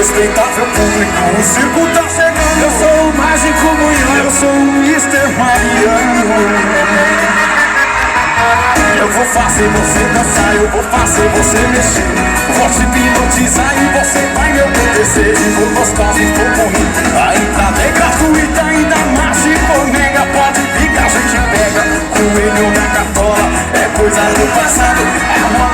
Respeitável público, o circo tá chegando. Eu sou o mágico Munhão, eu sou o Mister Mariano. Eu vou fazer você dançar, eu vou fazer você mexer. Vou te hipnotizar e você vai me obedecer. Se for gostosa e for ruim, a entrada é gratuita. Ainda mais se for mega, pode vir que a gente pega. Coelho na cartola, é coisa do passado. É uma